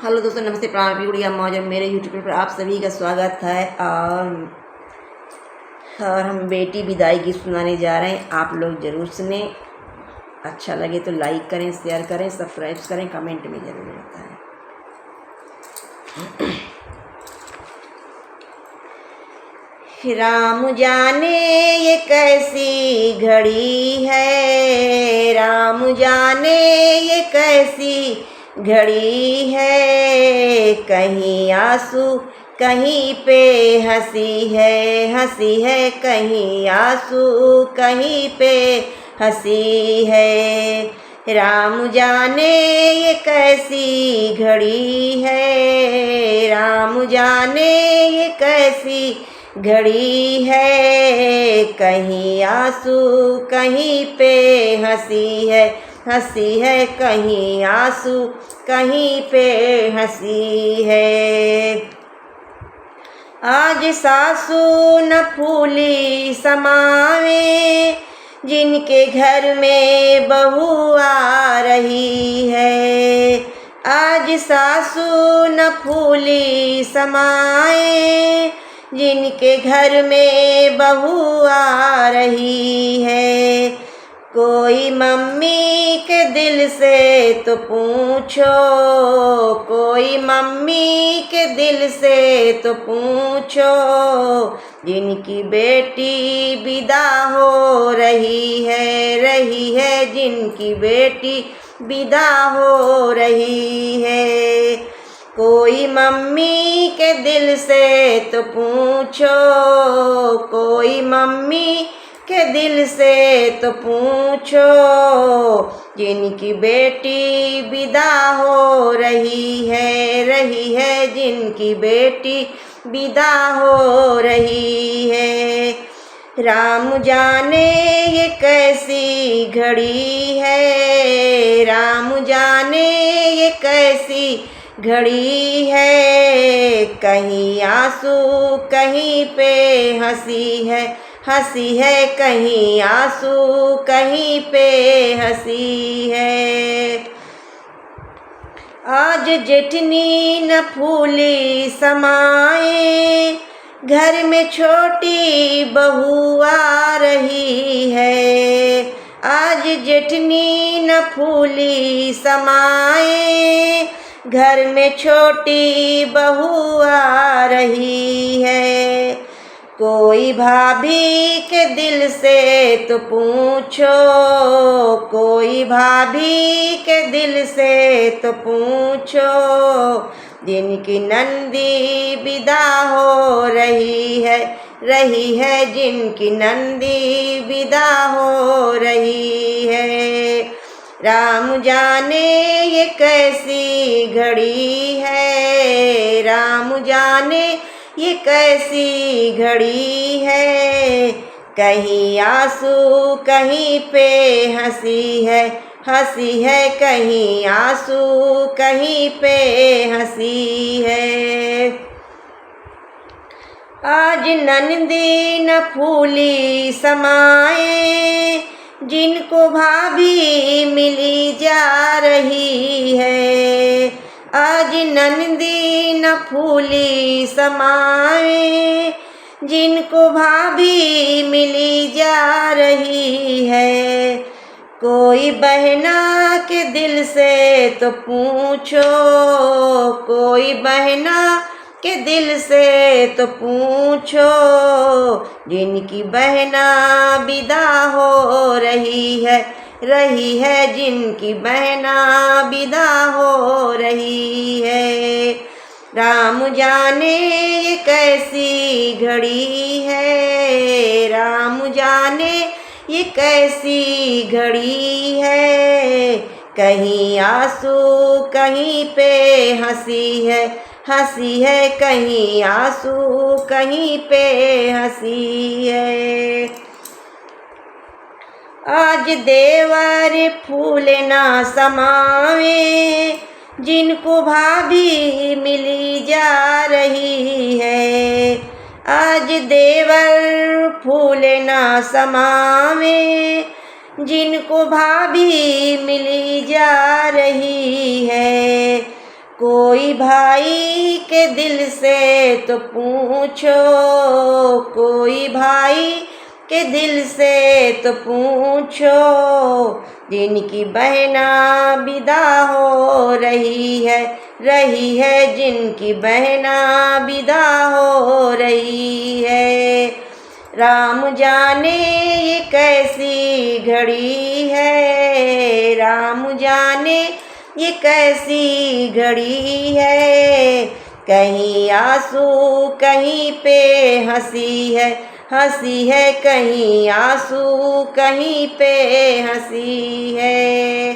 Hello दोस्तों, नमस्ते, प्रणाम, गुड़िया मौज। मेरे यूट्यूब पर आप सभी का स्वागत है। और हम बेटी विदाई गीत सुनाने जा रहे हैं। आप लोग ज़रूर सुने। अच्छा लगे तो लाइक करें, शेयर करें, सब्सक्राइब करें, कमेंट में ज़रूर बताएं। राम जाने ये कैसी घड़ी है, राम जाने ये कैसी घड़ी है। कहीं आंसू कहीं पे हंसी है, कहीं आंसू कहीं पे हंसी है। राम जाने ये कैसी घड़ी है, राम जाने ये कैसी घड़ी है। कहीं आंसू कहीं पे हंसी है, कहीं आंसू कहीं पे हंसी है। आज सासू न फूली समावे, जिनके घर में बहू आ रही है। आज सासू न फूली समाए, जिनके घर में बहू आ रही है। कोई मम्मी के दिल से तो पूछो, कोई मम्मी के दिल से तो पूछो, जिनकी बेटी विदा हो रही है, जिनकी बेटी विदा हो रही है। कोई मम्मी के दिल से तो पूछो, कोई मम्मी के दिल से तो पूछो, जिनकी बेटी विदा हो रही है, जिनकी बेटी विदा हो रही है। राम जाने ये कैसी घड़ी है, राम जाने ये कैसी घड़ी है। कहीं आंसू कहीं पे हंसी है, कहीं आंसू कहीं पे हंसी है। आज जेठनी न फूली समाए, घर में छोटी बहू आ रही है। आज जेठनी न फूली समाए, घर में छोटी बहू आ रही है। कोई भाभी के दिल से तो पूछो, कोई भाभी के दिल से तो पूछो, जिनकी नंदी विदा हो रही है, जिनकी नंदी विदा हो रही है। राम जाने ये कैसी घड़ी है, राम जाने ये कैसी घड़ी है। कहीं आंसू कहीं पे हंसी है, कहीं आंसू कहीं पे हंसी है। आज नंदी न फूली समाए, जिनको भाभी मिली जा रही है। आज नंदी न फूली समाए, जिनको भाभी मिली जा रही है। कोई बहना के दिल से तो पूछो, कोई बहना के दिल से तो पूछो, जिनकी बहना विदा हो रही है, जिनकी बहना विदा हो रही है। राम जाने ये कैसी घड़ी है, राम जाने ये कैसी घड़ी है। कहीं आंसू कहीं पे हंसी है, कहीं आंसू कहीं पे हंसी है। आज देवर फूल ना समावे, जिनको भाभी मिली जा रही है। आज देवर फूल ना समावे, जिनको भाभी मिली जा रही है। कोई भाई के दिल से तो पूछो, कोई भाई के दिल से तो पूछो, जिनकी बहना विदा हो रही है, जिनकी बहना विदा हो रही है। राम जाने ये कैसी घड़ी है, राम जाने ये कैसी घड़ी है, कहीं आंसू कहीं पे हंसी है, कहीं आंसू कहीं पे हंसी है।